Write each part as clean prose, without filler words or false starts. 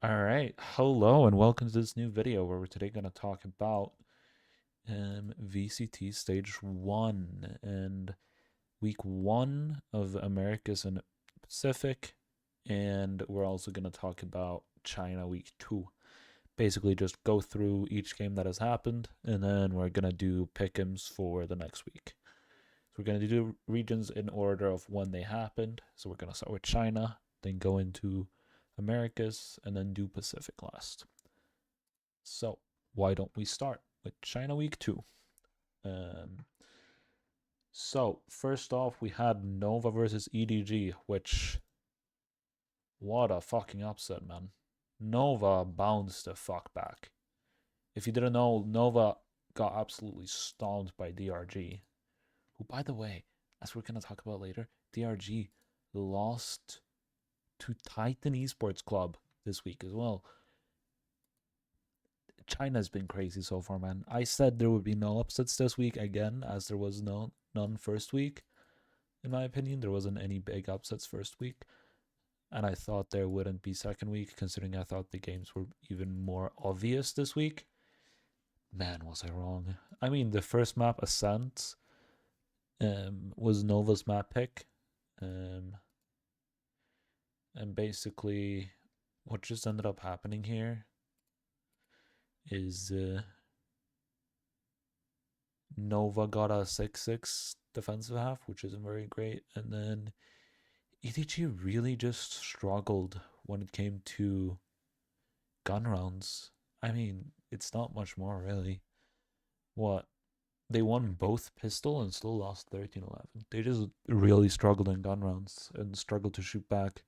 All right, hello and welcome to this new video where we're today going to talk about VCT Stage 1 and Week 1 of Americas and Pacific, and we're also going to talk about China Week 2. Basically, just go through each game that has happened, and then we're going to do pick'ems for the next week. So we're going to do regions in order of when they happened. So we're going to start with China, then go into Americas, and then do Pacific last. So why don't we start with China Week 2? Um, so first off, we had Nova versus EDG, which what a fucking upset, man. Nova bounced the fuck back. If you didn't know, Nova got absolutely stomped by DRG, who, by the way, as we're gonna talk about later, DRG lost to Titan Esports Club this week as well. China's been crazy so far, man. I said there would be no upsets this week again, as there was none first week. In my opinion, there wasn't any big upsets first week, and I thought there wouldn't be second week, considering I thought the games were even more obvious this week. Man, was I wrong. I mean, the first map, Ascent, was Nova's map pick, um, and basically, what just ended up happening here is Nova got a 6-6 defensive half, which isn't very great. And then EDG really just struggled when it came to gun rounds. I mean, it's not much more, really. What? They won both pistol and still lost 13-11. They just really struggled in gun rounds and struggled to shoot back.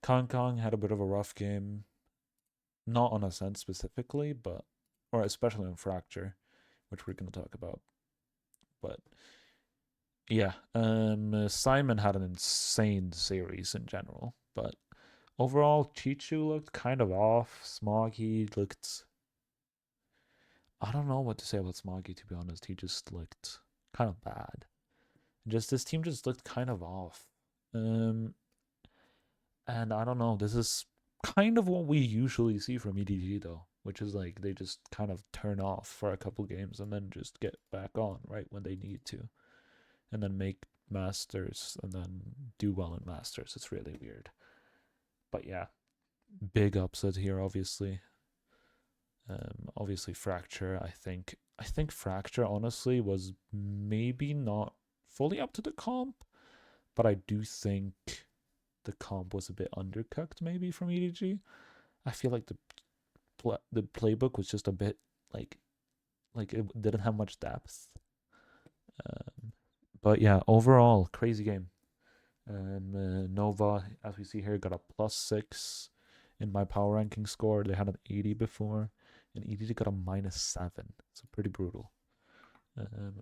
Kong Kong had a bit of a rough game. Not on Ascent specifically, but, or especially on Fracture, which we're going to talk about. But yeah, Simon had an insane series in general, but overall, Chichu looked kind of off. Smoggy looked. I don't know what to say about Smoggy, to be honest. He just looked kind of bad. Just this team just looked kind of off. Um, and I don't know. This is kind of what we usually see from EDG though, which is like they just kind of turn off for a couple games and then just get back on right when they need to, and then make masters and then do well in masters. It's really weird. But yeah, big upset here, obviously. Obviously Fracture. I think Fracture honestly was maybe not fully up to the comp, but I do think the comp was a bit undercooked maybe from EDG. I feel like the playbook was just a bit like it didn't have much depth. Um, but yeah, overall crazy game. Nova, as we see here, got a +6 in my power ranking score. They had an 80 before, and EDG got a -7. So pretty brutal.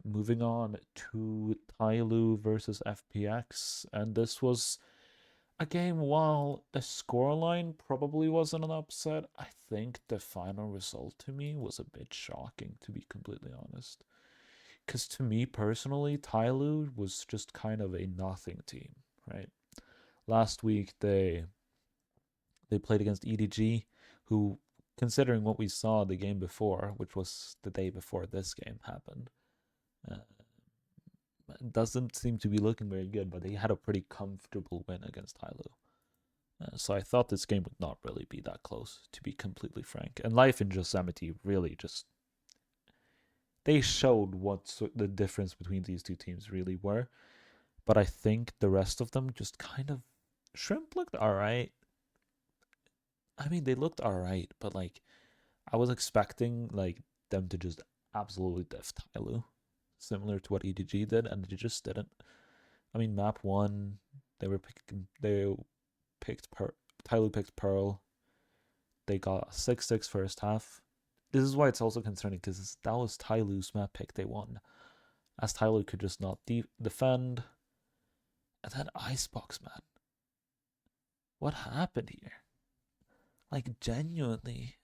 Moving on to Tyloo versus FPX, and this was a game. While the scoreline probably wasn't an upset, I think the final result to me was a bit shocking, to be completely honest. Because to me personally, Tyloo was just kind of a nothing team, right? Last week they played against EDG, who, considering what we saw the game before, which was the day before this game happened, uh, doesn't seem to be looking very good. But they had a pretty comfortable win against Tyloo. So I thought this game would not really be that close, to be completely frank. And Life in Yosemite really just they showed what the difference between these two teams really were. But I think the rest of them just kind of Shrimp looked all right. I mean, they looked all right, but like I was expecting like them to just absolutely diff Tyloo, similar to what EDG did, and they just didn't. I mean, map one, they picked Tyloo picked Pearl. They got a 6-6 first half. This is why it's also concerning because that was Tyloo's map pick. They won, as Tyloo could just not defend. And then Icebox, man, what happened here? Like genuinely,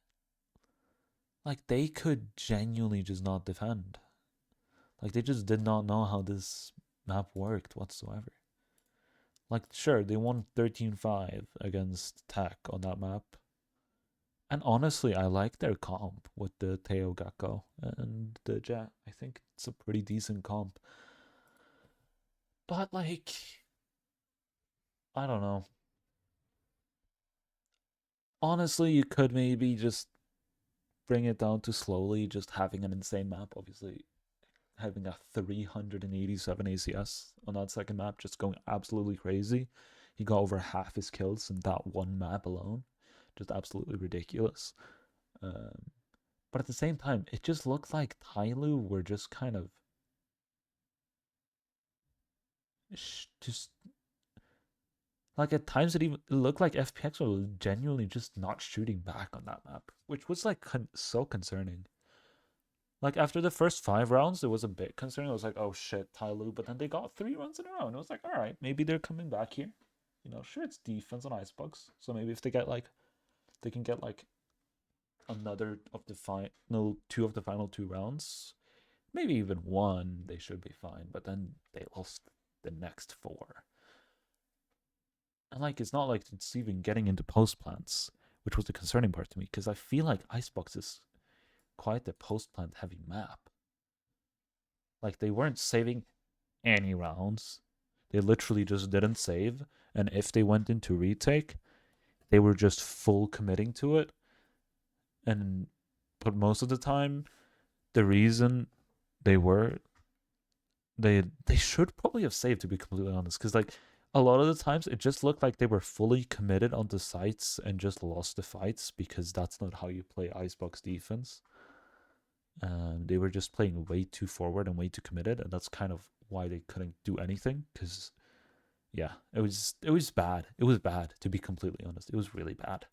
like they could genuinely just not defend. Like they just did not know how this map worked whatsoever. Like sure, they won 13-5 against Tech on that map, And honestly, I like their comp with the Teo Gecko and the Jet. I think it's a pretty decent comp. But like, I don't know. Honestly, you could maybe just bring it down to slowly, just having an insane map. Obviously, having a 387 ACS on that second map, just going absolutely crazy. He got over half his kills in that one map alone. Just absolutely ridiculous. Um, but at the same time, it just looked like Tyloo were just kind of just like at times it looked like FPX were genuinely just not shooting back on that map, which was like so concerning. Like after the first 5 rounds, it was a bit concerning. I was like, oh shit, Tyloo. But then they got 3 runs in a row, and it was like, all right, maybe they're coming back here. You know, sure, it's defense on Icebox, so maybe if they get like, they can get like another of the final two of the final 2 rounds, maybe even one, they should be fine. But then they lost the next 4, and like it's not like it's even getting into post plants, which was the concerning part to me because I feel like Icebox is quite a post plant heavy map. Like they weren't saving any rounds. They literally just didn't save. And if they went into retake, they were just full committing to it. And but most of the time, the reason they were they should probably have saved, to be completely honest, because like a lot of the times it just looked like they were fully committed onto sites and just lost the fights because that's not how you play Icebox defense. They were just playing way too forward and way too committed, and that's kind of why they couldn't do anything. Because yeah, it was bad. It was bad, to be completely honest. It was really bad.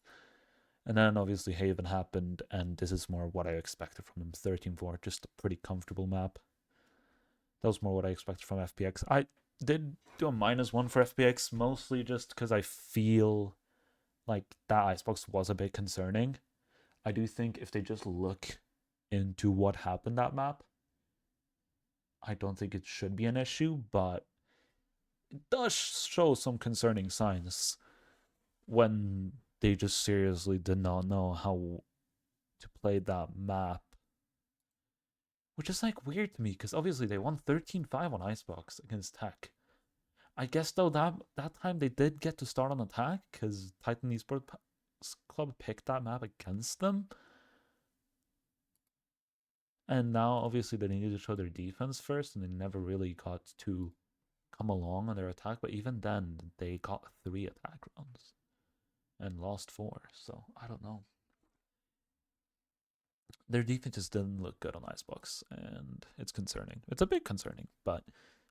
And then obviously Haven happened, and this is more what I expected from them. 13-4, just a pretty comfortable map. That was more what I expected from FPX. I did do a -1 for FPX, mostly just because I feel like that Icebox was a bit concerning. I do think if they just look into what happened that map, I don't think it should be an issue, but it does show some concerning signs when they just seriously did not know how to play that map. Which is like weird to me because obviously they won 13-5 on Icebox against Tech. I guess though that time they did get to start on attack because Titan Esports Club picked that map against them. And now obviously they needed to show their defense first, and they never really got to come along on their attack. But even then, they got 3 attack rounds and lost 4. So I don't know. Their defense just didn't look good on Icebox, and it's concerning. It's a bit concerning, but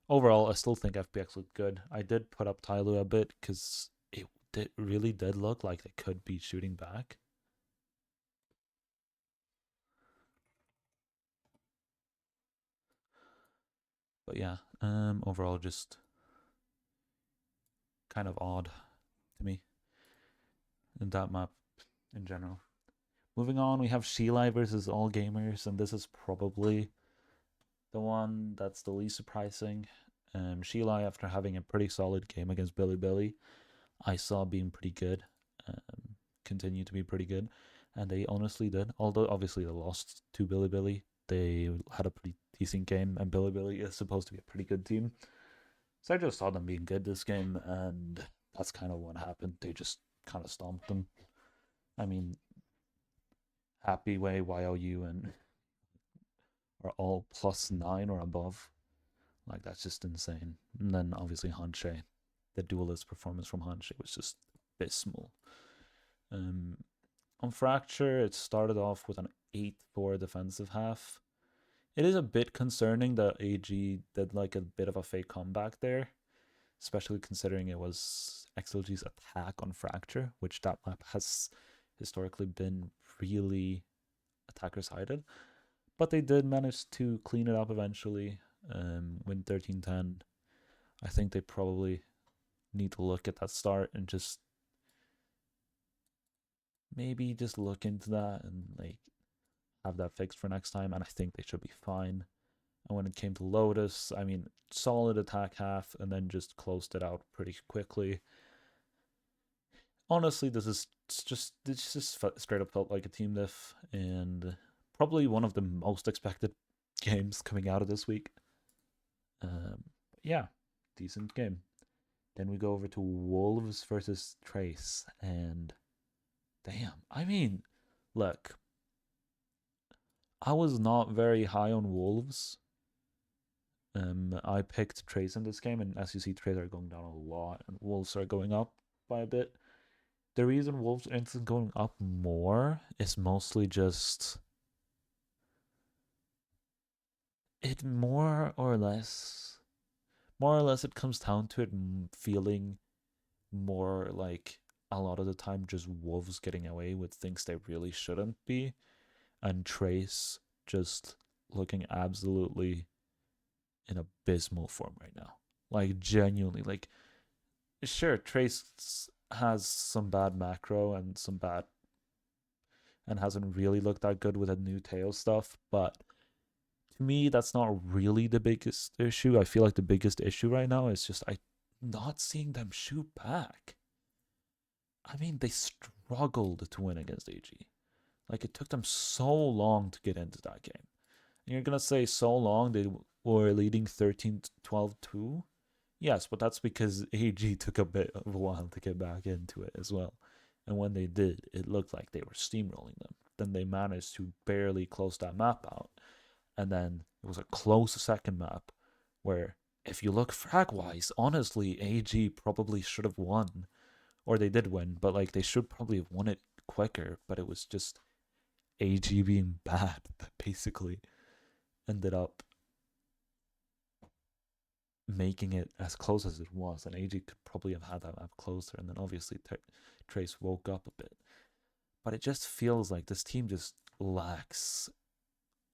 overall, I still think FPX looked good. I did put up Tyloo a bit because it really did look like they could be shooting back. But yeah, overall, just kind of odd to me in that map in general. Moving on, we have Sheila versus All Gamers, and this is probably the one that's the least surprising. Sheila, after having a pretty solid game against Billy, I saw being pretty good, continue to be pretty good, and they honestly did. Although obviously they lost to Billy, they had a pretty decent game, and Billy is supposed to be a pretty good team. So I just saw them being good this game, and that's kind of what happened. They just kind of stomped them. I mean, Happy Way, YOU, and are all +9 or above. Like that's just insane. And then obviously Hanshe, the duelist performance from Hanshe was just abysmal. Um, on Fracture, it started off with an 8-4 defensive half. It is a bit concerning that AG did like a bit of a fake comeback there, especially considering it was XLG's attack on Fracture, which that map has historically been really attacker sided. But they did manage to clean it up eventually, win 13-10. I think they probably need to look at that start and just maybe just look into that and like have that fixed for next time. And I think they should be fine. And when it came to Lotus, I mean, solid attack half and then just closed it out pretty quickly. honestly, this just straight up felt like a team diff, and probably one of the most expected games coming out of this week. Yeah, decent game. Then we go over to Wolves versus Trace, and damn, I mean, look, I was not very high on Wolves. I picked Trace in this game, and as you see, Trace are going down a lot, and Wolves are going up by a bit. The reason Wolves isn't going up more is mostly just it more or less it comes down to it feeling more like a lot of the time just Wolves getting away with things they really shouldn't be, and Trace just looking absolutely in abysmal form right now. Like genuinely, like sure, Trace has some bad macro and some bad and hasn't really looked that good with the new tail stuff, but to me that's not really the biggest issue. I feel like the biggest issue right now is just I not seeing them shoot back. I mean, they struggled to win against AG. Like it took them so long to get into that game. And you're gonna say so long they were leading 13-12 too? Yes, but that's because AG took a bit of a while to get back into it as well. And when they did, it looked like they were steamrolling them. Then they managed to barely close that map out. And then it was a close second map where, if you look frag wise, honestly, AG probably should have won. Or they did win, but like they should probably have won it quicker. But it was just AG being bad that basically ended up making it as close as it was, and AG could probably have had that map closer, and then obviously Trace woke up a bit. But it just feels like this team just lacks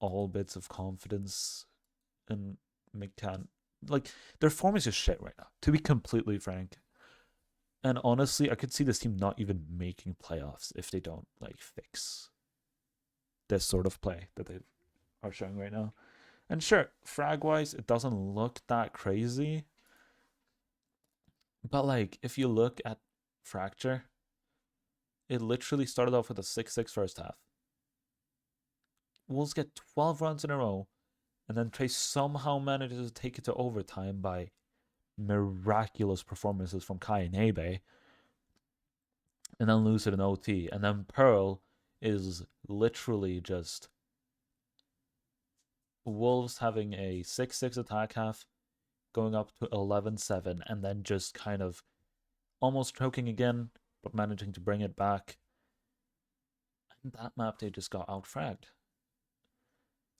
all bits of confidence and like their form is just shit right now, to be completely frank. And honestly, I could see this team not even making playoffs if they don't like fix this sort of play that they are showing right now. And sure, frag wise, it doesn't look that crazy. But like, if you look at Fracture, it literally started off with a 6-6 first half. Wolves get 12 runs in a row, and then Trace somehow manages to take it to overtime by miraculous performances from Kai and Abe, and then lose it in OT. And then Pearl is literally just Wolves having a 6-6 attack half, going up to 11-7, and then just kind of almost choking again, but managing to bring it back. And that map, they just got outfragged.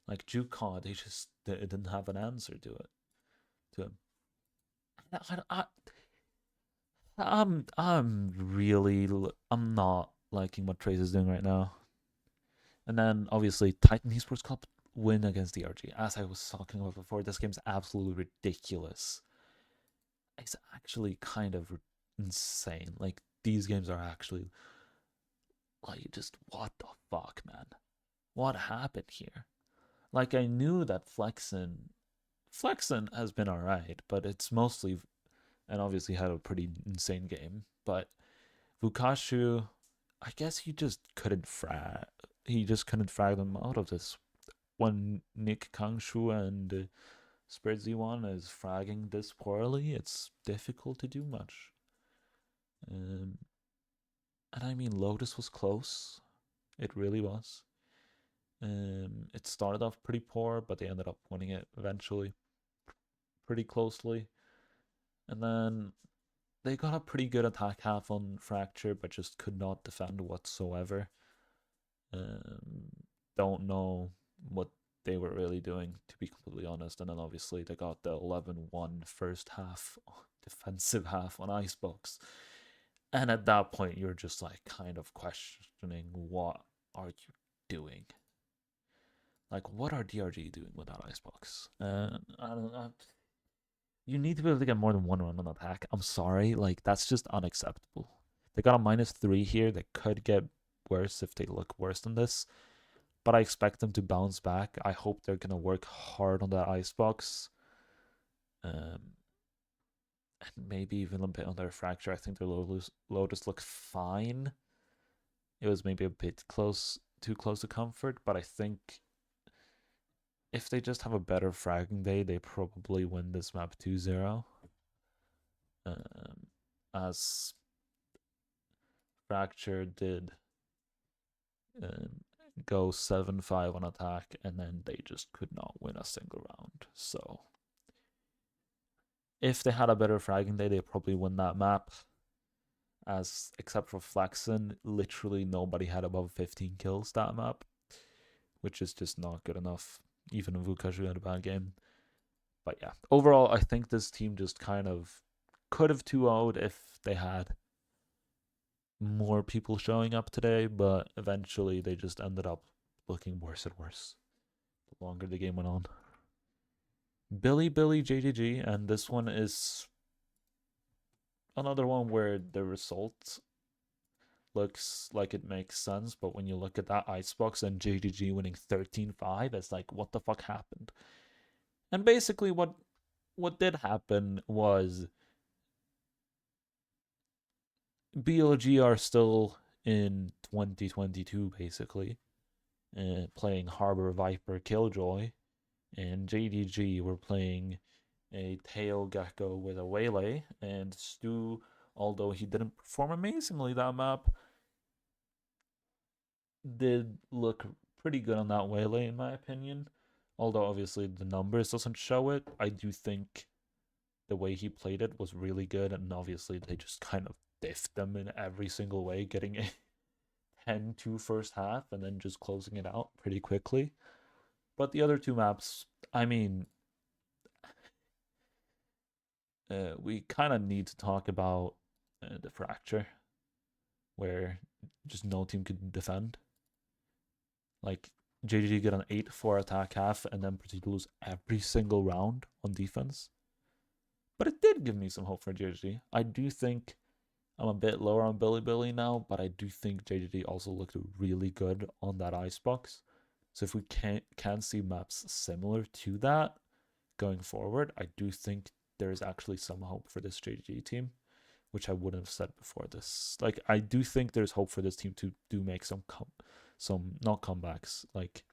Like Jucon, they didn't have an answer to it. To him. I'm not liking what Trace is doing right now. And then obviously Titan Esports Cup win against DRG. As I was talking about before, this game's absolutely ridiculous. It's actually kind of insane. Like these games are actually like just what the fuck, man? What happened here? Like I knew that Flexen has been alright, but it's mostly and obviously had a pretty insane game. But Vukashu, I guess he just couldn't frag them out of this. When Nick Kangshu and Spirit Z1 is fragging this poorly, it's difficult to do much. And I mean, Lotus was close. It really was. It started off pretty poor, but they ended up winning it eventually pretty closely. And then they got a pretty good attack half on Fracture, but just could not defend whatsoever. Don't know what they were really doing, to be completely honest. And then obviously they got the 11-1 first half, defensive half on Icebox. And at that point, you're just like kind of questioning what are you doing? Like, what are DRG doing without Icebox? I don't know. You need to be able to get more than one run on attack. I'm sorry, like that's just unacceptable. They got a -3 here. They could get worse if they look worse than this, but I expect them to bounce back. I hope they're gonna work hard on that Icebox. Um, and maybe even a bit on their Fracture. I think their Lotus looked fine. It was maybe a bit too close to comfort, but I think if they just have a better fragging day, they probably win this map 2-0. As Fracture did go 7-5 on attack, and then they just could not win a single round. So if they had a better fragging day, they probably win that map. As except for Flaxen, literally nobody had above 15 kills that map, which is just not good enough. Even if Vukashu had a bad game. But yeah, overall, I think this team just kind of could have 2-0'd if they had more people showing up today, but eventually they just ended up looking worse and worse the longer the game went on. Billy JGG, and this one is another one where the result looks like it makes sense, but when you look at that icebox and JGG winning 13-5, it's like, what the fuck happened? And basically what did happen was BLG are still in 2022, basically, playing Harbor Viper Killjoy, and JDG were playing a Tail Gecko with a Waylay, and Stu, although he didn't perform amazingly that map, did look pretty good on that Waylay, in my opinion. Although obviously the numbers doesn't show it, I do think the way he played it was really good, and obviously they just kind of diffed them in every single way, getting a 10-2 first half and then just closing it out pretty quickly. But the other two maps, I mean, we kind of need to talk about the Fracture, where just no team could defend. Like, JGG get an 8-4 attack half and then proceed to lose every single round on defense. But it did give me some hope for JGG. I do think I'm a bit lower on Billy now, but I do think JGG also looked really good on that icebox. So if we can see maps similar to that going forward, I do think there is actually some hope for this JGG team, which I wouldn't have said before this. Like, I do think there's hope for this team to do make some not comebacks, like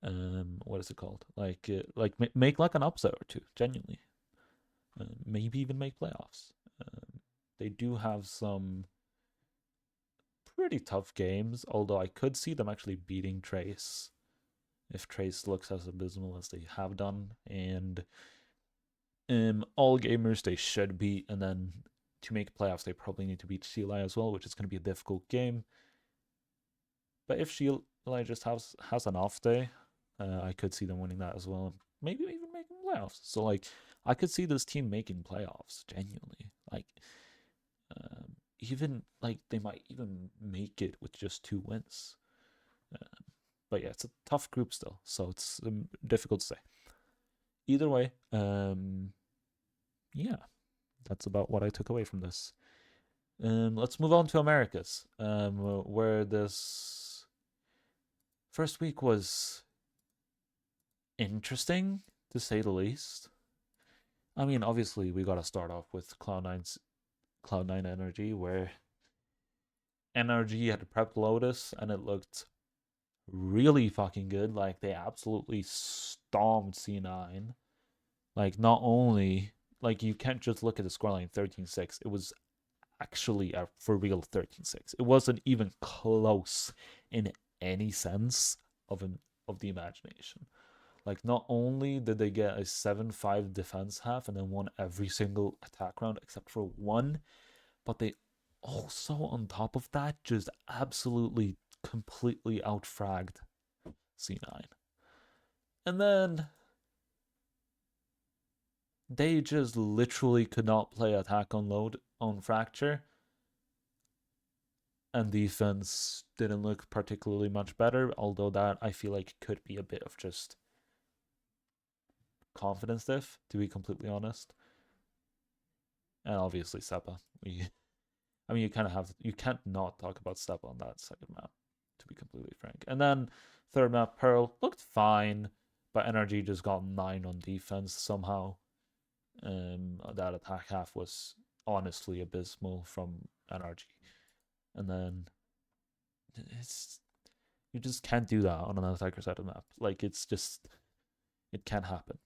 what is it called? Like make like an upset or two, genuinely. Maybe even make playoffs. They do have some pretty tough games, although I could see them actually beating Trace if Trace looks as abysmal as they have done. And all gamers they should beat, and then to make playoffs they probably need to beat Sheila as well, which is going to be a difficult game. But if Sheila just has an off day, I could see them winning that as well. Maybe even making playoffs. So like, I could see this team making playoffs genuinely. Like, even like they might even make it with just 2 wins. But yeah, it's a tough group still, so it's difficult to say. Either way, yeah, that's about what I took away from this. Let's move on to Americas, where this first week was interesting, to say the least. I mean, obviously, we got to start off with Cloud9 Energy, where NRG had prepped Lotus, and it looked really fucking good. Like, they absolutely stomped C9. Like, not only, like, you can't just look at the scoreline 13-6. It was actually a for real 13-6. It wasn't even close in any sense of the imagination. Like, not only did they get a 7-5 defense half and then won every single attack round except for one, but they also, on top of that, just absolutely completely outfragged C9. And then they just literally could not play attack on load on Fracture. And defense didn't look particularly much better, although that I feel like could be a bit of just confidence diff, to be completely honest. And obviously Seppa. I mean, you can't not talk about Seppa on that second map, to be completely frank. And then third map, Pearl looked fine, but NRG just got 9 on defense somehow. That attack half was honestly abysmal from NRG. And then it's you just can't do that on an attacker side of the map. Like it's just it can't happen.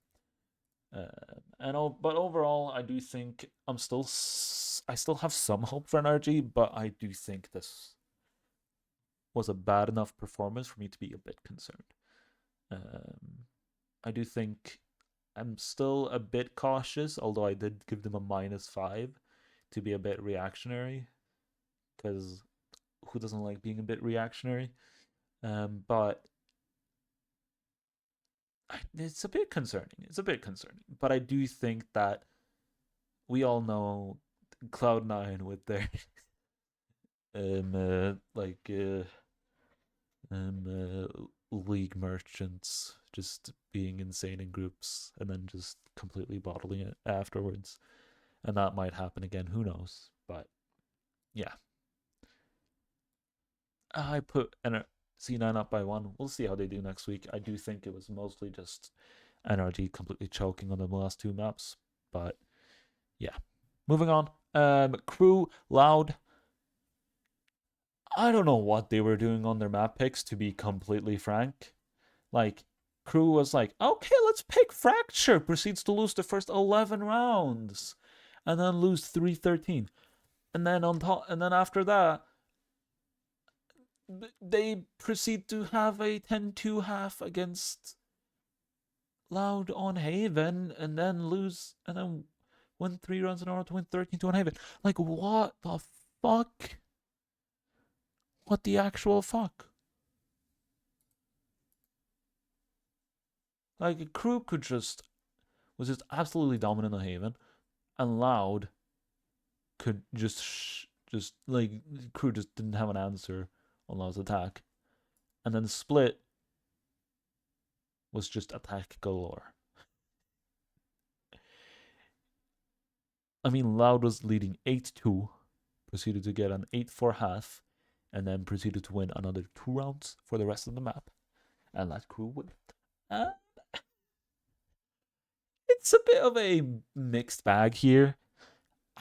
But overall, I do think I still have some hope for NRG, but I do think this was a bad enough performance for me to be a bit concerned. I do think I'm still a bit cautious, although I did give them a -5 to be a bit reactionary, because who doesn't like being a bit reactionary? But it's a bit concerning. It's a bit concerning. But I do think that we all know Cloud9 with their league merchants just being insane in groups and then just completely bottling it afterwards. And that might happen again. Who knows? But yeah. I put C9 up by 1. We'll see how they do next week. I do think it was mostly just NRG completely choking on the last 2 maps. But yeah. Moving on. Crew, Loud. I don't know what they were doing on their map picks, to be completely frank. Like, Crew was like, okay, let's pick Fracture. Proceeds to lose the first 11 rounds. And then lose 3-13. And then after that, they proceed to have a 10-2 half against Loud on Haven, and then lose, and then win 3 rounds in a row to win 13-2 on Haven. Like, what the fuck? What the actual fuck? Like, Crew was just absolutely dominant on Haven, and Loud could like, Crew just didn't have an answer on Loud's attack. And then the split was just attack galore. I mean, Loud was leading 8-2, proceeded to get an 8-4 half, and then proceeded to win another 2 rounds for the rest of the map. And let Crew win. It's a bit of a mixed bag here.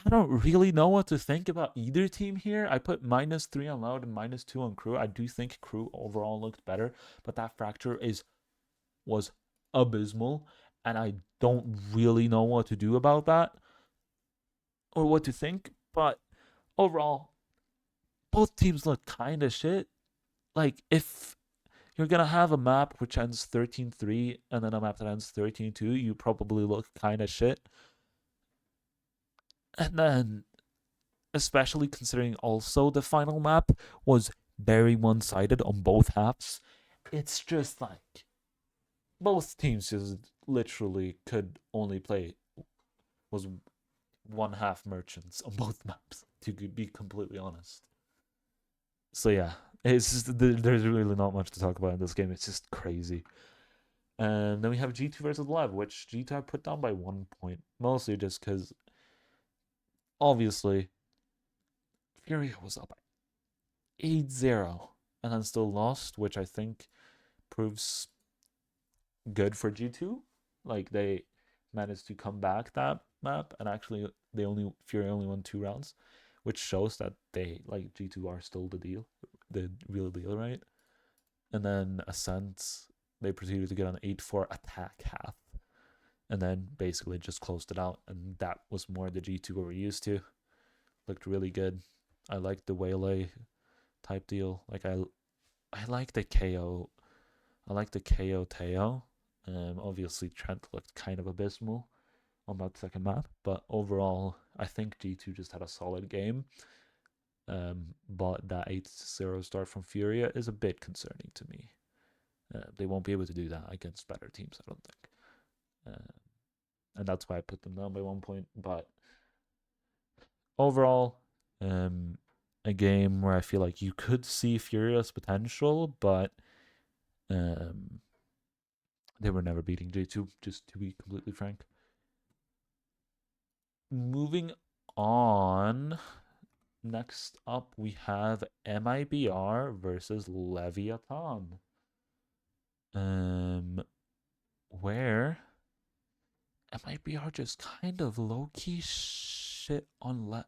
I don't really know what to think about either team here. I put -3 on Loud and -2 on Crew. I do think Crew overall looked better, but that Fracture was abysmal, and I don't really know what to do about that or what to think. But overall, both teams look kind of shit. Like, if you're gonna have a map which ends 13-3 and then a map that ends 13-2, you probably look kind of shit. And then, especially considering also the final map was very one-sided on both halves, it's just like both teams just literally could only play was 1/2 merchants on both maps, to be completely honest. So yeah, it's just, there's really not much to talk about in this game. It's just crazy. And then we have G2 versus Lev, which G2 I put down by 1 point, mostly just because obviously Furia was up by 8-0 and then still lost, which I think proves good for G2. Like, they managed to come back that map, and actually Furia only won 2 rounds, which shows that they, like, G2 are still the real deal, right? And then Ascent, they proceeded to get an 8-4 attack half, and then basically just closed it out, and that was more the G2 we're used to. Looked really good. I like the Waylay type deal. Like, I like the KO. I like the KO Teo. Obviously Trent looked kind of abysmal on that second map, but overall I think G2 just had a solid game. But that 8-0 start from Furia is a bit concerning to me. They won't be able to do that against better teams, I don't think. And that's why I put them down by 1 point. But overall, a game where I feel like you could see Furia's potential, but they were never beating J2, just to be completely frank. Moving on, next up we have MIBR versus Leviathan. Where MIBR just kind of low-key shit on like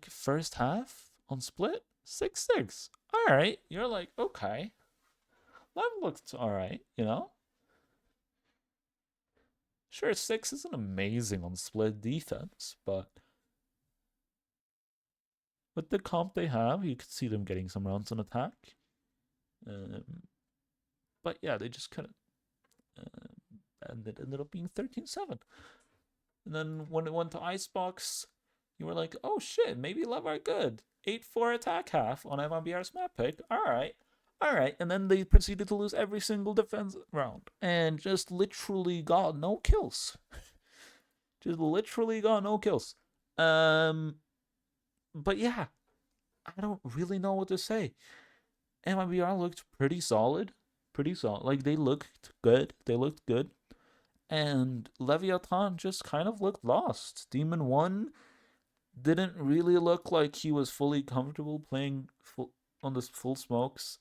first half on split 6-6. All right, you're like, okay, that looked all right, you know. Sure, 6 isn't amazing on split defense, but with the comp they have, you could see them getting some rounds on attack. Um, but yeah, they just couldn't. And it ended up being 13-7. And then when it went to Icebox, you were like, oh shit, maybe Lev are good. 8-4 attack half on MIBR's map pick. All right. All right. And then they proceeded to lose every single defense round and just literally got no kills. Just literally got no kills. But yeah, I don't really know what to say. MIBR looked pretty solid. Pretty solid. Like, they looked good. They looked good. And Leviathan just kind of looked lost. Demon 1 didn't really look like he was fully comfortable playing on the full smokes.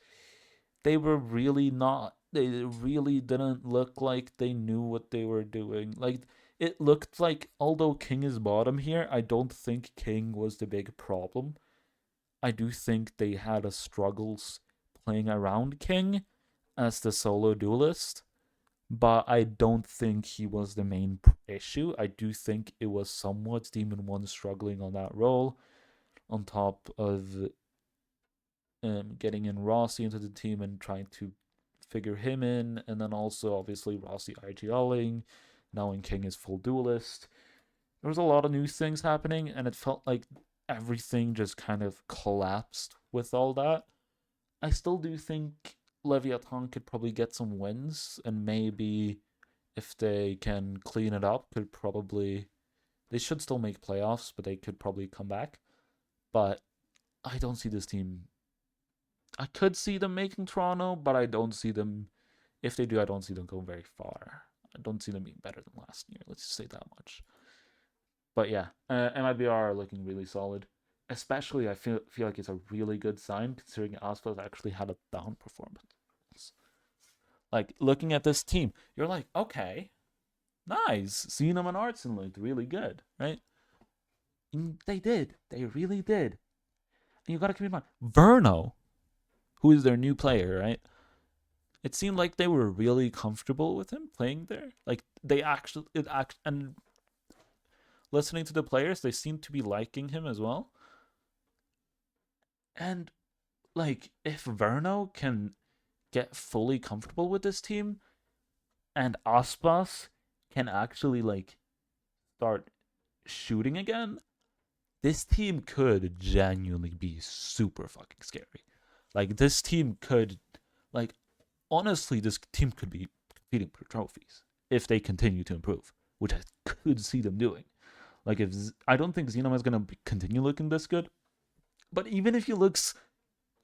They were really not. They really didn't look like they knew what they were doing. Like, it looked like, although King is bottom here, I don't think King was the big problem. I do think they had a struggles playing around King as the solo duelist, but I don't think he was the main issue. I do think it was somewhat Demon 1 struggling on that role, on top of getting in Rossi into the team and trying to figure him in, and then also obviously Rossi IGLing, now when King is full duelist. There was a lot of new things happening, and it felt like everything just kind of collapsed with all that. I still do think Leviathan could probably get some wins, and maybe if they can clean it up, could probably. They should still make playoffs, but they could probably come back. But I don't see this team. I could see them making Toronto, but I don't see them. If they do, I don't see them going very far. I don't see them being better than last year. Let's just say that much. But yeah, MIBR are looking really solid. Especially, I feel like it's a really good sign considering Aspas actually had a down performance. Like, looking at this team, you're like, okay, nice. Xenom and Artson looked really good, right? And they did. They really did. And you gotta keep in mind, Verno, who is their new player, right? It seemed like they were really comfortable with him playing there. Like, and listening to the players, they seem to be liking him as well. And like, if Verno can get fully comfortable with this team, and Aspas can actually like start shooting again, this team could genuinely be super fucking scary. Like, this team could, like, honestly, this team could be competing for trophies if they continue to improve, which I could see them doing. Like, if I don't think Xenoma is gonna continue looking this good, but even if he looks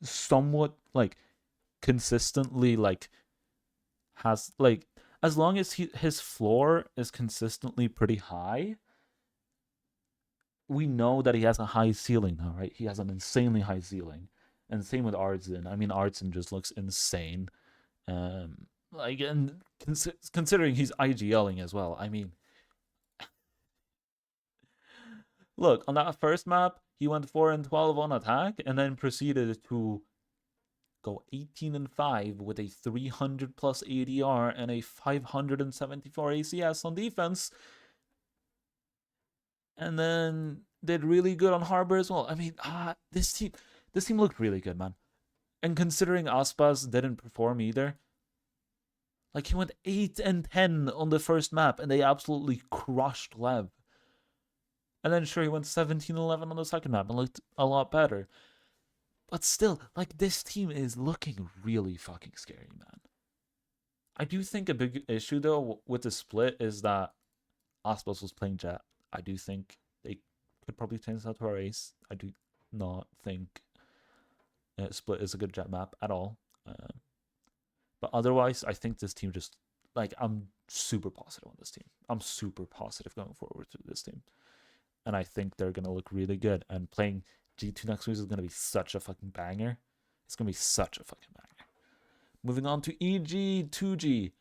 somewhat like consistently like has like as long as his floor is consistently pretty high, we know that he has a high ceiling now, right? He has an insanely high ceiling. And same with Artson. I mean, Artson just looks insane. Like, and considering he's IGLing as well, I mean, look, on that first map, he went 4-12 on attack and then proceeded to go 18-5 with a 300 plus ADR and a 574 ACS on defense. And then did really good on Harbor as well. I mean, this team looked really good, man. And considering Aspas didn't perform either, like, he went 8-10 on the first map, and they absolutely crushed Lev. And then sure, he went 17-11 on the second map and looked a lot better. But still, like, this team is looking really fucking scary, man. I do think a big issue though with the split is that Aspas was playing Jet. I do think they could probably change that to our ace. I do not think Split is a good Jet map at all. But otherwise, I think this team just, like, I'm super positive on this team. I'm super positive going forward to this team. And I think they're going to look really good. And playing G2 next week is going to be such a fucking banger. It's going to be such a fucking banger. Moving on to EG, 2G.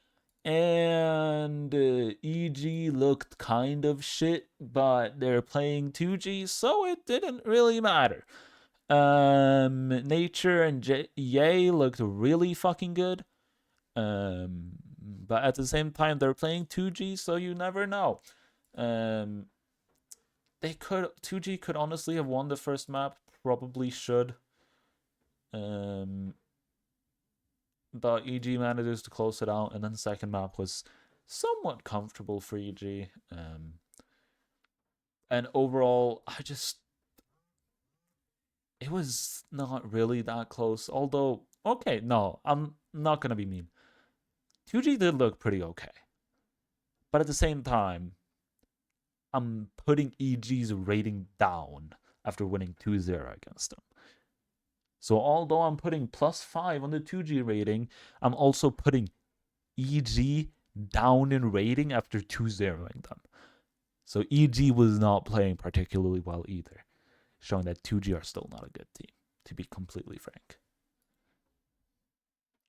And EG looked kind of shit, but they're playing 2G, so it didn't really matter. Nature and Yay looked really fucking good. But at the same time, they're playing 2G, so you never know. They could 2G could honestly have won the first map, probably should. But EG manages to close it out, and then the second map was somewhat comfortable for EG. And overall, it was not really that close. Although, okay, no, I'm not gonna be mean. 2G did look pretty okay, but at the same time, I'm putting EG's rating down after winning 2-0 against them. So although I'm putting +5 on the 2G rating, I'm also putting EG down in rating after 2-0ing them. So EG was not playing particularly well either, showing that 2G are still not a good team, to be completely frank.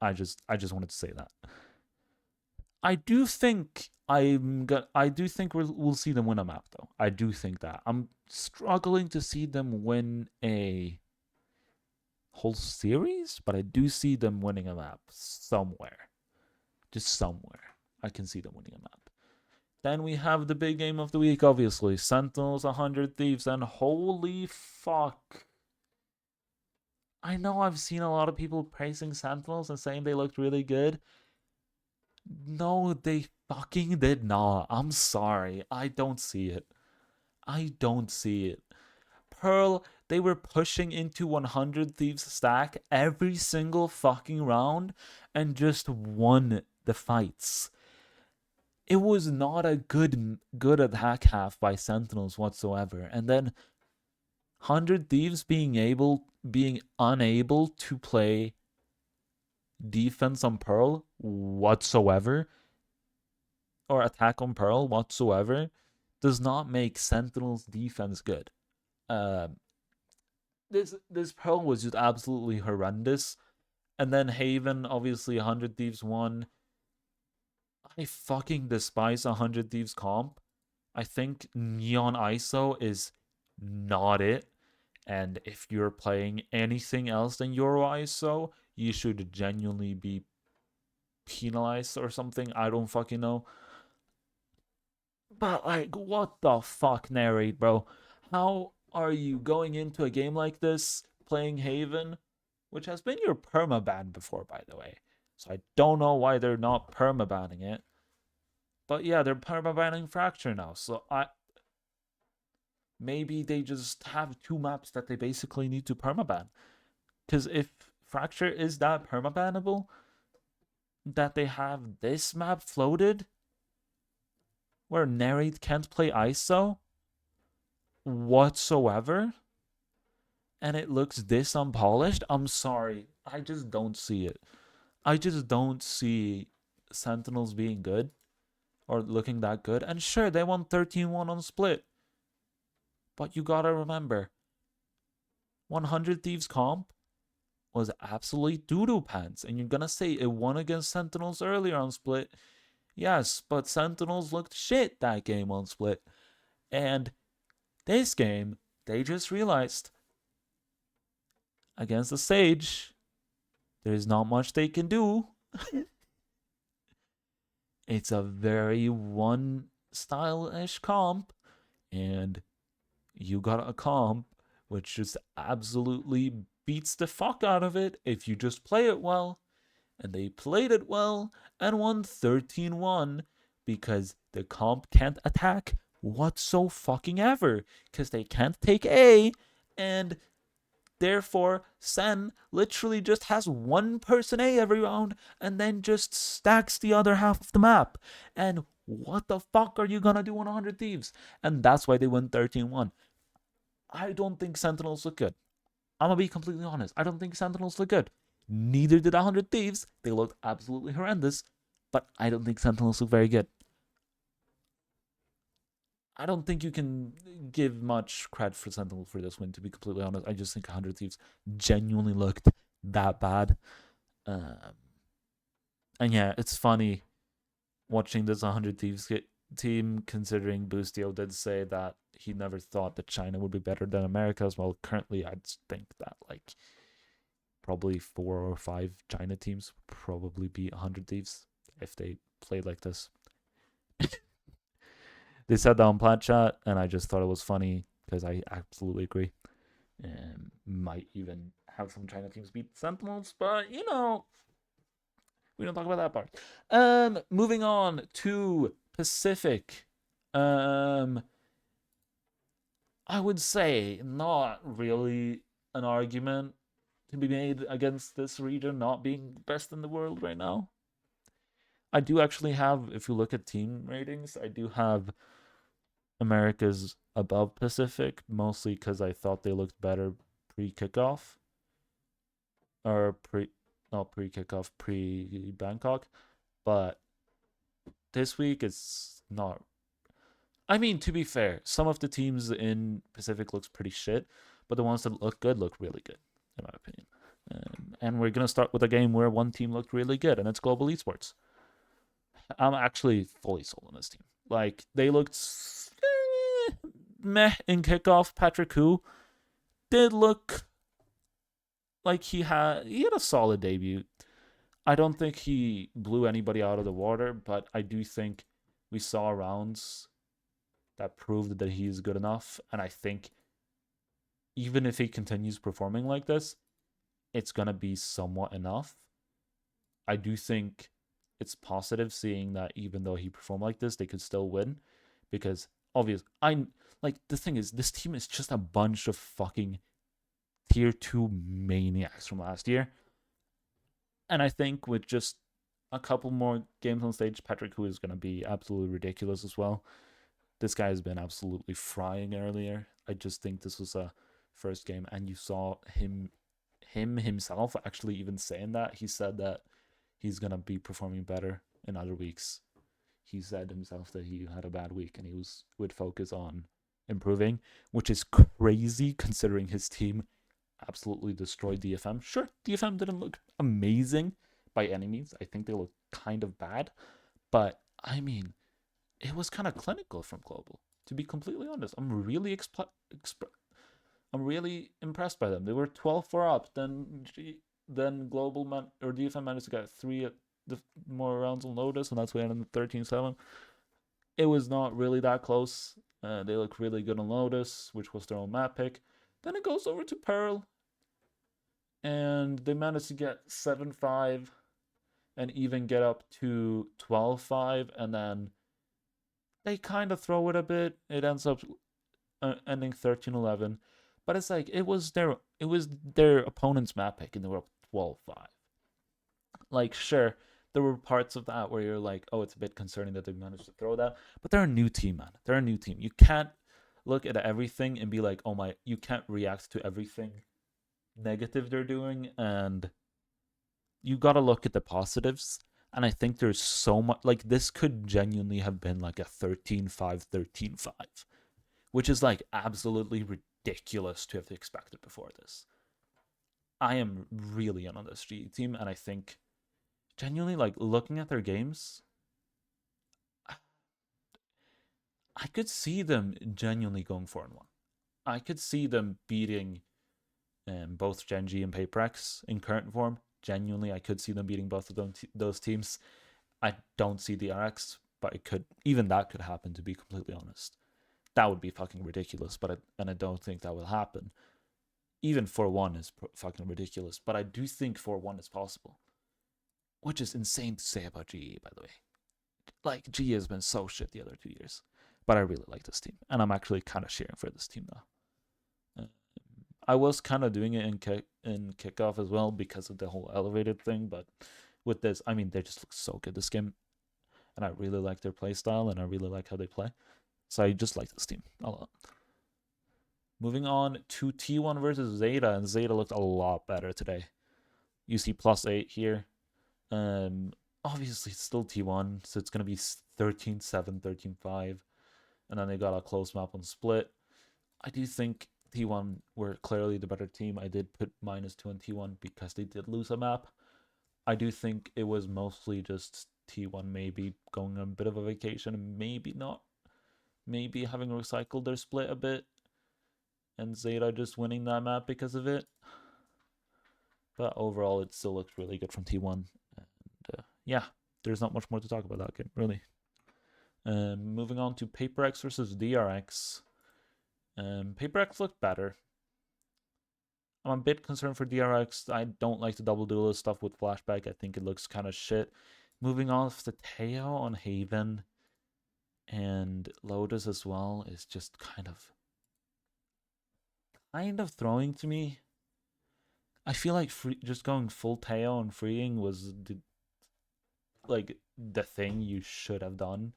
I just wanted to say that. I do think we'll see them win a map though. I do think that. I'm struggling to see them win a whole series, but I do see them winning a map somewhere. Just somewhere. I can see them winning a map. Then we have the big game of the week, obviously. Sentinels, 100 Thieves, and holy fuck. I know I've seen a lot of people praising Sentinels and saying they looked really good. No, they fucking did not. I'm sorry. I don't see it. I don't see it. Pearl, they were pushing into 100 Thieves stack every single fucking round and just won the fights. It was not a good attack half by Sentinels whatsoever. And then 100 Thieves being unable to play defense on Pearl whatsoever, or attack on Pearl whatsoever, does not make Sentinel's defense good. This Pearl was just absolutely horrendous. And then Haven, obviously 100 Thieves won. I fucking despise 100 Thieves comp. I think Neon ISO is not it. And if you're playing anything else than Euro ISO, you should genuinely be penalized or something. I don't fucking know. But like, what the fuck, Narrate, bro? How are you going into a game like this playing Haven, which has been your permaban before, by the way? So I don't know why they're not permabanning it. But yeah, they're permabanning Fracture now. So maybe they just have two maps that they basically need to permaban. Because if Fracture is that permabanable, that they have this map floated where Narrate can't play ISO whatsoever, and it looks this unpolished, I'm sorry. I just don't see it. I just don't see Sentinels being good or looking that good. And sure, they won 13-1 on split. But you gotta remember, 100 Thieves comp was absolutely doo-doo pants. And you're gonna say it won against Sentinels earlier on split. Yes, but Sentinels looked shit that game on split. And this game, they just realized against the Sage, there's not much they can do. It's a very one style-ish comp, and you got a comp which just absolutely beats the fuck out of it if you just play it well. And they played it well and won 13-1 because the comp can't attack whatsoever because they can't take A, and therefore Sen literally just has one person A every round and then just stacks the other half of the map. And what the fuck are you gonna do on 100 Thieves? And that's why they win 13-1. I don't think Sentinels look good. I'm gonna be completely honest. I don't think Sentinels look good. Neither did 100 Thieves. They looked absolutely horrendous. But I don't think Sentinels look very good. I don't think you can give much credit for Sentinel for this win, to be completely honest. I just think 100 Thieves genuinely looked that bad. And yeah, it's funny. watching this 100 Thieves team, considering Boostio did say that he never thought that China would be better than America as well. Currently, I'd think that like probably 4 or 5 China teams would probably beat 100 Thieves if they played like this. They said that on Plat Chat, and I just thought it was funny because I absolutely agree. Might even have some China teams beat Sentinels, but you know, we don't talk about that part. Moving on to Pacific. I would say not really an argument to be made against this region not being best in the world right now. I do actually have, if you look at team ratings, I do have America's above Pacific, mostly because I thought they looked better pre-kickoff. Or not pre-kickoff, pre-Bangkok. But this week it's not. I mean, to be fair, some of the teams in Pacific looks pretty shit, but the ones that look good look really good, in my opinion. And we're going to start with a game where one team looked really good, and it's Global Esports. I'm actually fully sold on this team. Like, they looked meh in kickoff. Patrick Hu did look like he had a solid debut. I don't think he blew anybody out of the water, but I do think we saw rounds that proved that he's good enough. And I think even if he continues performing like this, it's going to be somewhat enough. I do think it's positive seeing that even though he performed like this, they could still win. Because obviously, the thing is, this team is just a bunch of fucking tier 2 maniacs from last year. And I think with just a couple more games on stage, Patrick Hu is going to be absolutely ridiculous as well. This guy has been absolutely frying earlier. I just think this was a first game, and you saw him himself actually even saying that. He said that he's going to be performing better in other weeks. He said himself that he had a bad week and he would focus on improving, which is crazy considering his team absolutely destroyed DFM. Sure, DFM didn't look amazing by any means. I think they looked kind of bad, but I mean, it was kind of clinical from Global. To be completely honest, I'm really impressed by them. They were 12-4 up. Then Global or DFM managed to get 3 more rounds on Lotus, and that's why ended 13-7. It was not really that close. They look really good on Lotus, which was their own map pick. Then it goes over to Pearl, and they managed to get 7-5 and even get up to 12-5, and then they kind of throw it a bit. It ends up ending 13-11, but it's like it was their opponent's map pick, and they were up 12-5. Like, sure, there were parts of that where you're like, oh, it's a bit concerning that they managed to throw that, but they're a new team, man. They're a new team. You can't look at everything and be like, oh my, you can't react to everything negative they're doing, and you gotta look at the positives. And I think there's so much, like, this could genuinely have been like a 13-5, 13-5, which is like absolutely ridiculous to have expected before this. I am really in on this G team, and I think genuinely, like, looking at their games, I could see them genuinely going 4-1. I could see them beating both Genji and Paprex in current form. Genuinely, I could see them beating both of those teams. I don't see the RX, but it could. Even that could happen, to be completely honest. That would be fucking ridiculous, and I don't think that will happen. Even 4-1 is fucking ridiculous, but I do think 4-1 is possible. Which is insane to say about GE, by the way. Like, GE has been so shit the other 2 years. But I really like this team, and I'm actually kind of cheering for this team now. I was kind of doing it in kickoff as well because of the whole elevated thing, but with this, I mean, they just look so good this game, and I really like their play style, and I really like how they play. So I just like this team a lot. Moving on to T1 versus Zeta, and Zeta looked a lot better today. You see +8 here. Obviously, it's still T1, so it's going to be 13-7, 13-5. And then they got a close map on Split. I do think T1 were clearly the better team. I did put -2 on T1 because they did lose a map. I do think it was mostly just T1 maybe going on a bit of a vacation and maybe not. Maybe having recycled their split a bit and Zeta just winning that map because of it. But overall, it still looks really good from T1. And yeah, there's not much more to talk about that game, really. Moving on to Paper X versus DRX. Paper X looked better. I'm a bit concerned for DRX. I don't like the double duelist stuff with flashback. I think it looks kind of shit. Moving off the Teo on Haven and Lotus as well is just kind of throwing to me. I feel like just going full Teo and freeing was the thing you should have done,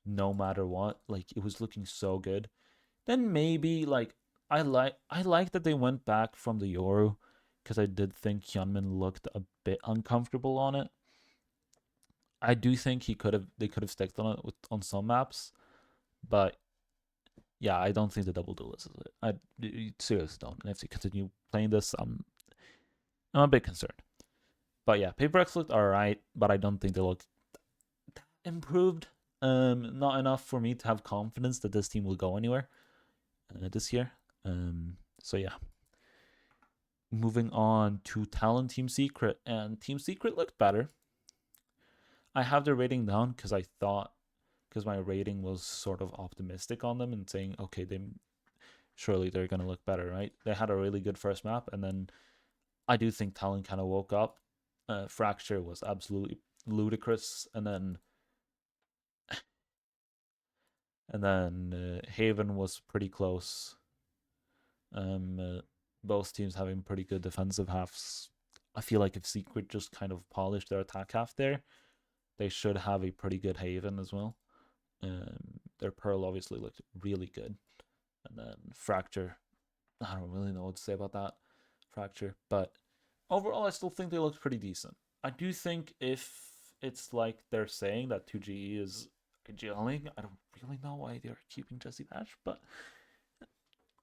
no matter what. Like, it was looking so good. Then maybe I like that they went back from the Yoru, because I did think Hyunmin looked a bit uncomfortable on it. I do think they could have stuck on it on some maps, but yeah, I don't think the double duelist is it. I seriously don't. And if they continue playing this, I'm a bit concerned. But yeah, Paper X looked alright, but I don't think they look improved. Not enough for me to have confidence that this team will go anywhere this year. So yeah. Moving on to Talon Team Secret, and Team Secret looked better. I have their rating down because my rating was sort of optimistic on them and saying, okay, surely they're gonna look better, right? They had a really good first map, and then I do think Talon kind of woke up. Fracture was absolutely ludicrous, and then Haven was pretty close. Both teams having pretty good defensive halves. I feel like if Secret just kind of polished their attack half there, they should have a pretty good Haven as well. Their Pearl obviously looked really good. And then Fracture, I don't really know what to say about that Fracture. But overall, I still think they looked pretty decent. I do think if it's like they're saying that 2GE is jailing, I don't really know why they're keeping Jesse Bash. But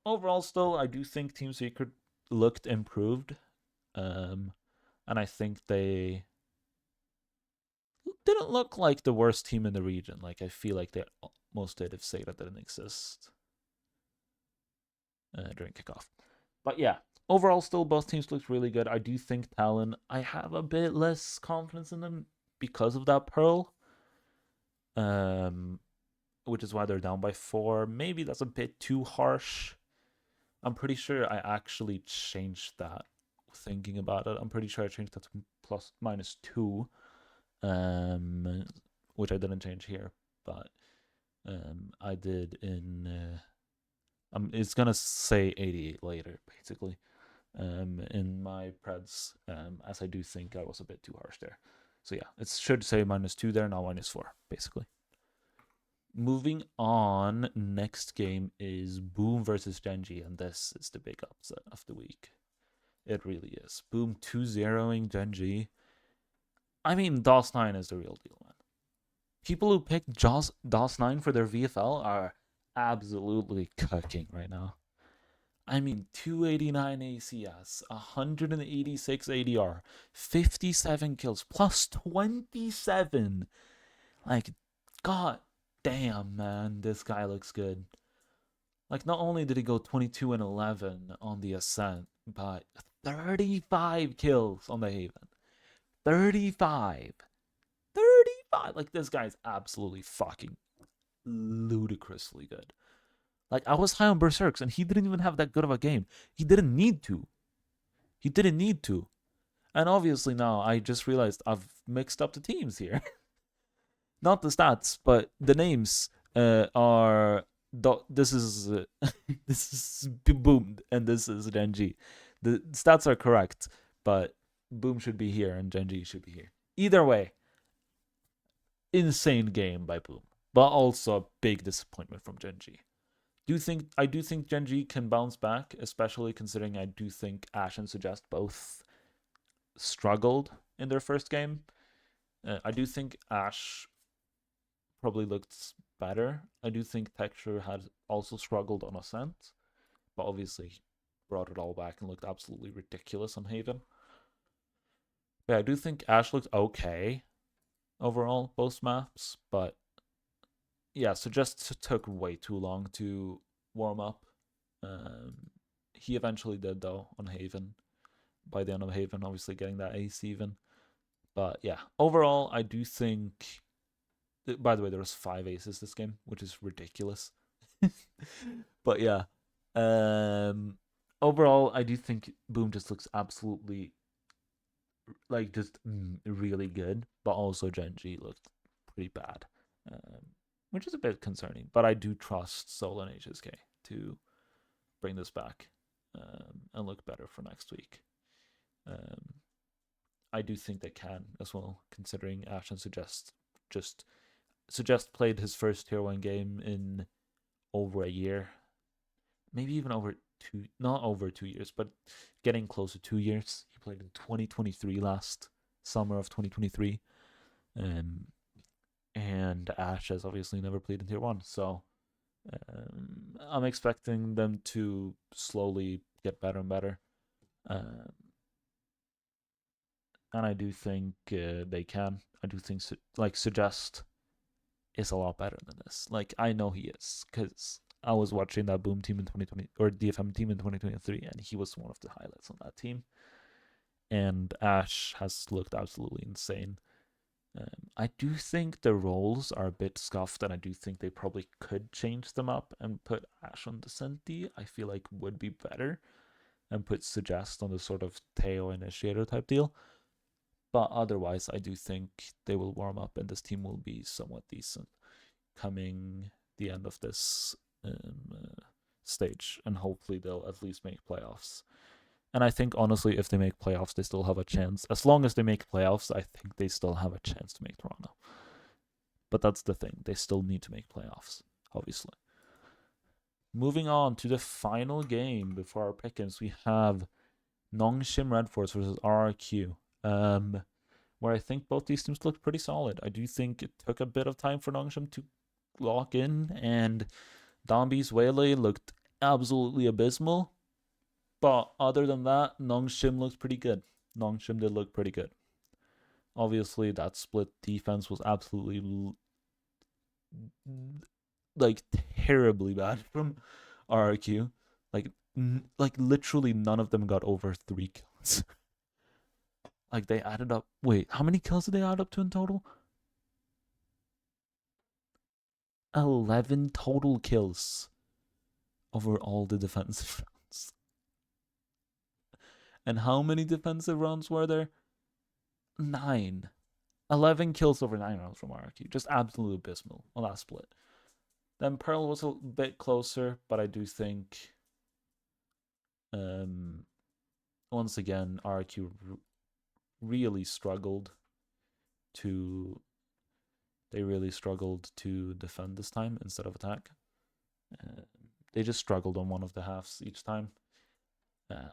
overall, still, I do think Team Secret looked improved. And I think they didn't look like the worst team in the region. Like, I feel like they almost did if Seda didn't exist during kickoff. But yeah, overall, still both teams looked really good. I do think Talon, I have a bit less confidence in them because of that Pearl. Which is why they're down by 4. Maybe that's a bit too harsh. I'm pretty sure I actually changed that thinking about it. I'm pretty sure I changed that to -2. Which I didn't change here, but I did in it's gonna say 88 later, basically, in my preds, as I do think I was a bit too harsh there. So yeah, it should say -2 there, not -4, basically. Moving on, next game is Boom versus Genji, and this is the big upset of the week. It really is. Boom 2-0ing Genji. I mean, DOS9 is the real deal, man. People who pick DOS9 for their VFL are absolutely cooking right now. I mean, 289 ACS, 186 ADR, 57 kills, plus 27. Like, god damn, man, this guy looks good. Like, not only did he go 22-11 on the Ascent, but 35 kills on the Haven. 35. Like, this guy's absolutely fucking ludicrously good. Like, I was high on Berserks, and he didn't even have that good of a game. He didn't need to. And obviously now I just realized I've mixed up the teams here. Not the stats, but the names are... This is this is Boom, and this is Genji. The stats are correct, but Boom should be here, and Genji should be here. Either way, insane game by Boom, but also a big disappointment from Genji. I do think Genji can bounce back, especially considering I do think Ash and Suggest both struggled in their first game. I do think Ash probably looked better. I do think Texture had also struggled on Ascent, but obviously brought it all back and looked absolutely ridiculous on Haven. But I do think Ash looked okay. overall, both maps. But yeah, so just took way too long to warm up. Um, he eventually did though on Haven. By the end of Haven, obviously getting that ace even. But yeah, overall, I do think. By the way, there was 5 aces this game, which is ridiculous. But yeah, um, overall, I do think Boom just looks absolutely like just really good, but also Genji looked pretty bad, um, which is a bit concerning. But I do trust Soul and HSK to bring this back and look better for next week. Um, I do think they can as well, considering Ashen Suggest played his first tier 1 game in over a year, maybe even over two, not over 2 years, but getting close to 2 years. He played in 2023 last summer of 2023. Um, and Ash has obviously never played in tier 1. So I'm expecting them to slowly get better and better. And I do think they can. I do think Suggest is a lot better than this. Like I know he is because I was watching that Boom team in 2020 or DFM team in 2023, and he was one of the highlights on that team. And Ash has looked absolutely insane. I do think the roles are a bit scuffed, and I do think they probably could change them up and put Ash on the Senti. I feel like would be better, and put Suggest on the sort of Teo initiator type deal. But otherwise, I do think they will warm up, and this team will be somewhat decent coming the end of this stage, and hopefully they'll at least make playoffs. And I think honestly, if they make playoffs, they still have a chance. As long as they make playoffs, I think they still have a chance to make Toronto. But that's the thing; they still need to make playoffs, obviously. Moving on to the final game before our pickings, we have Nongshim Red Force versus RRQ. Where I think both these teams looked pretty solid. I do think it took a bit of time for Nongshim to lock in, and Dombi's Waylay looked absolutely abysmal. But other than that, Nongshim looked pretty good. Nongshim did look pretty good. Obviously, that split defense was absolutely like terribly bad from RRQ. Like literally none of them got over 3 kills. Like they added up. Wait, how many kills did they add up to in total? 11 total kills over all the defensive rounds. And how many defensive rounds were there? 9. 11 kills over 9 rounds from RRQ. Just absolutely abysmal on that split. Then Pearl was a bit closer, but I do think once again RRQ really struggled to defend this time instead of attack. They just struggled on one of the halves each time.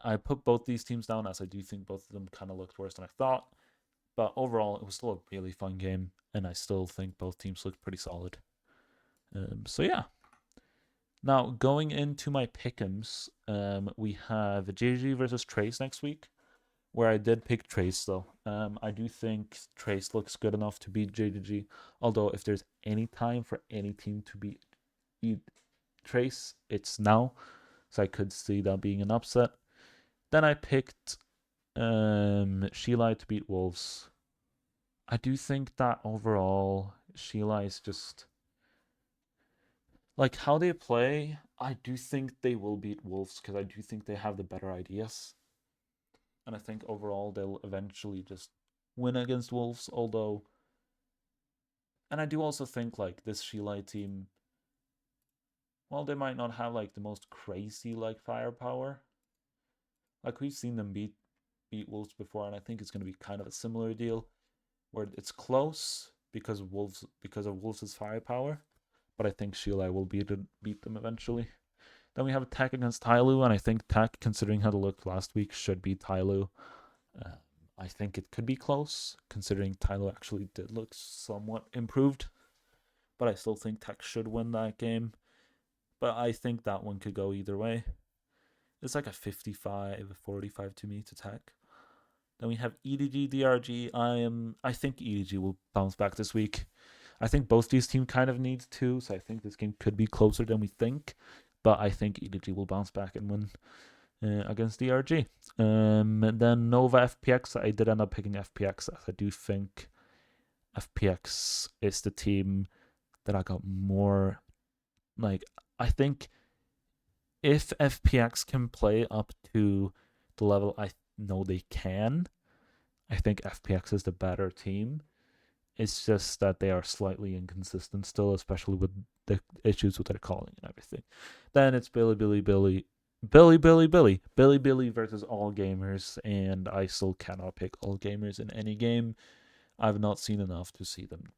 I put both these teams down as I do think both of them kind of looked worse than I thought. But overall, it was still a really fun game, and I still think both teams looked pretty solid. So yeah. Now, going into my pick'ems, we have JG versus Trace next week, where I did pick Trace, though. I do think Trace looks good enough to beat JGG, although if there's any time for any team to beat Trace, it's now. So I could see that being an upset. Then I picked Sheila to beat Wolves. I do think that overall Sheila is just like how they play. I do think they will beat Wolves because I do think they have the better ideas, and I think overall they'll eventually just win against Wolves. Although, and I do also think like this Sheila team, well, they might not have like the most crazy like firepower. Like we've seen them beat Wolves before, and I think it's going to be kind of a similar deal where it's close because of Wolves' firepower, but I think Sheila will beat them eventually. Then we have Tech against Tyloo, and I think Tech, considering how they looked last week, should beat Tyloo. I think it could be close, considering Tyloo actually did look somewhat improved, but I still think Tech should win that game. But I think that one could go either way. It's like a 55-45 to me to Tech. Then we have EDG, DRG. I think EDG will bounce back this week. I think both these teams kind of need to, so I think this game could be closer than we think. But I think EDG will bounce back and win against DRG. And then Nova FPX. I did end up picking FPX. I do think FPX is the team that I got more. Like, I think if FPX can play up to the level I know they can, I think FPX is the better team. It's just that they are slightly inconsistent still, especially with the issues with their calling and everything. Then it's Billy versus All Gamers, and I still cannot pick All Gamers in any game. I've not seen enough to see them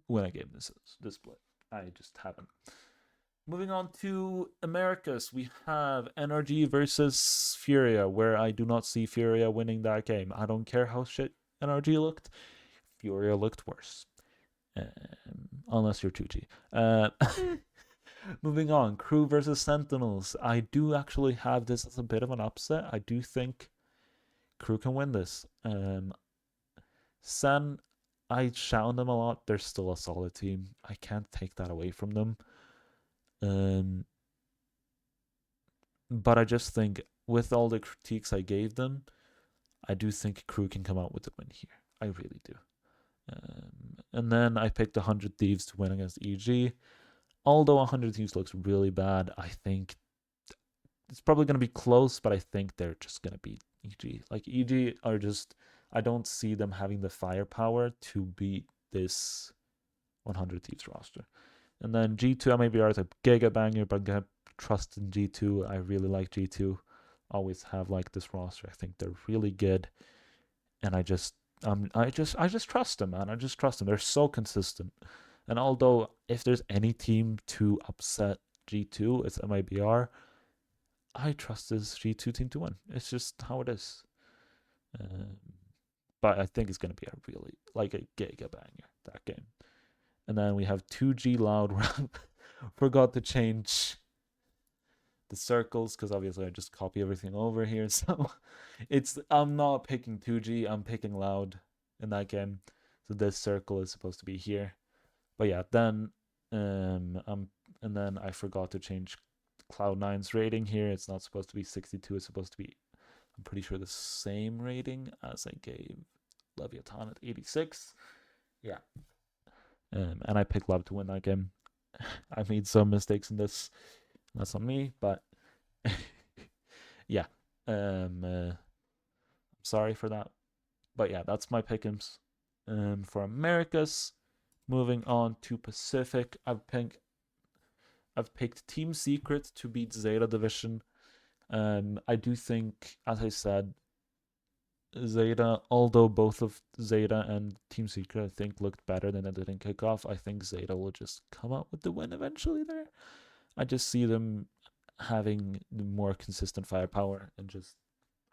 win a game this split. I just haven't. Moving on to Americas, we have NRG versus Furia, where I do not see Furia winning that game. I don't care how shit NRG looked. Furia looked worse. Unless you're 2G. Moving on, Crew versus Sentinels. I do actually have this as a bit of an upset. I do think Crew can win this. Sen, I shout on them a lot. They're still a solid team. I can't take that away from them. But I just think with all the critiques I gave them, I do think Crew can come out with the win here. I really do. And then I picked 100 Thieves to win against EG. Although 100 Thieves looks really bad, I think it's probably going to be close, but I think they're just going to beat EG. Like, EG are just, I don't see them having the firepower to beat this 100 Thieves roster. And then G2 MABR is a giga banger, but I'm going to trust in G2. I really like G2. Always have like this roster. I think they're really good. And I just trust them, man. I just trust them. They're so consistent. And although if there's any team to upset G2, it's MIBR. I trust this G2 team to win. It's just how it is. But I think it's going to be a really, like a giga banger, that game. And then we have 2G Loud, where I forgot to change the circles because obviously I just copy everything over here. So I'm not picking 2G, I'm picking Loud in that game. So this circle is supposed to be here. But yeah, then and then I forgot to change Cloud9's rating here. It's not supposed to be 62, it's supposed to be, I'm pretty sure, the same rating as I gave Leviathan at 86. Yeah. And I picked Love to win that game. I made some mistakes in this. That's on me, but yeah. Sorry for that. But yeah, that's my pick'ems for Americas. Moving on to Pacific, I've picked Team Secret to beat Zeta Division. I do think, as I said, Zeta, although both of Zeta and Team Secret I think looked better than they did in kickoff, I think Zeta will just come out with the win eventually there. I just see them having more consistent firepower and just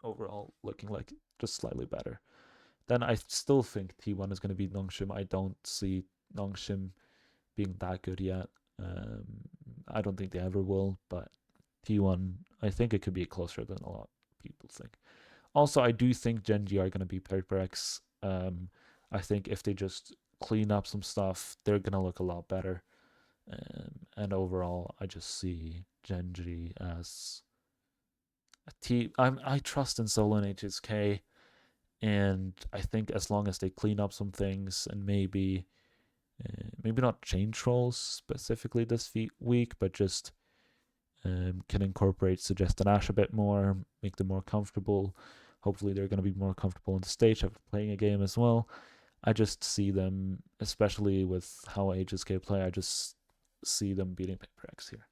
overall looking like just slightly better. Then I still think T1 is going to beat Nongshim. I don't see Nongshim being that good yet. I don't think they ever will, but T1, I think it could be closer than a lot of people think. Also, I do think Genji are going to be PaperX. I think if they just clean up some stuff, they're going to look a lot better. And overall, I just see Genji as a team. I trust in Solo and HSK, and I think as long as they clean up some things and maybe not change roles specifically this week, but just can incorporate Suggest and Ash a bit more, make them more comfortable. Hopefully they're going to be more comfortable on the stage after playing a game as well. I just see them, especially with how HSK play, I just see them beating PaperX here.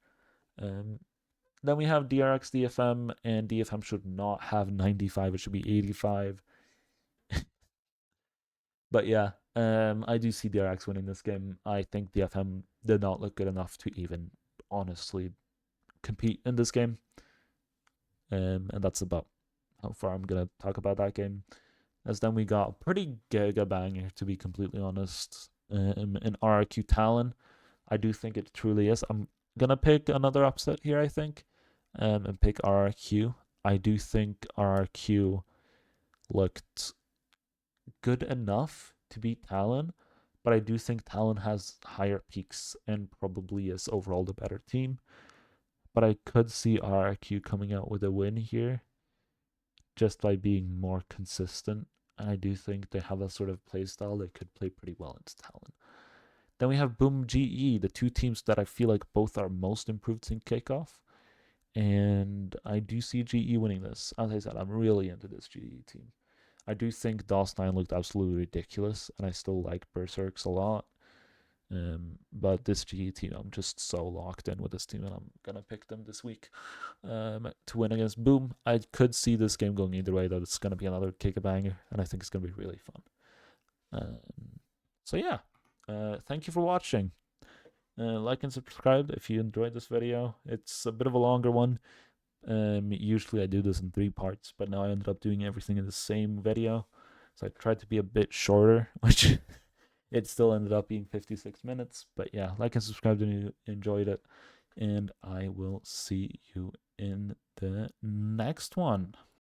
Then we have DRX DFM, and DFM should not have 95, it should be 85. But yeah, I do see DRX winning this game. I think DFM did not look good enough to even honestly compete in this game. And that's about how far I'm going to talk about that game. As then we got a pretty giga banger, to be completely honest, in RRQ Talon. I do think it truly is. I'm going to pick another upset here, I think, and pick RRQ. I do think RRQ looked good enough to beat Talon, but I do think Talon has higher peaks and probably is overall the better team. But I could see RRQ coming out with a win here just by being more consistent. And I do think they have a sort of play style they could play pretty well against Talon. Then we have Boom GE, the two teams that I feel like both are most improved in kickoff. And I do see GE winning this. As I said, I'm really into this GE team. I do think DOS9 looked absolutely ridiculous, and I still like Berserks a lot. But this GE team, I'm just so locked in with this team, and I'm gonna pick them this week to win against Boom. I could see this game going either way, though. It's gonna be another kick a banger, and I think it's gonna be really fun. So yeah, thank you for watching. Like and subscribe if you enjoyed this video. It's a bit of a longer one. Usually I do this in 3 parts, but now I ended up doing everything in the same video. So I tried to be a bit shorter, which it still ended up being 56 minutes. But yeah, like and subscribe if you enjoyed it. And I will see you in the next one.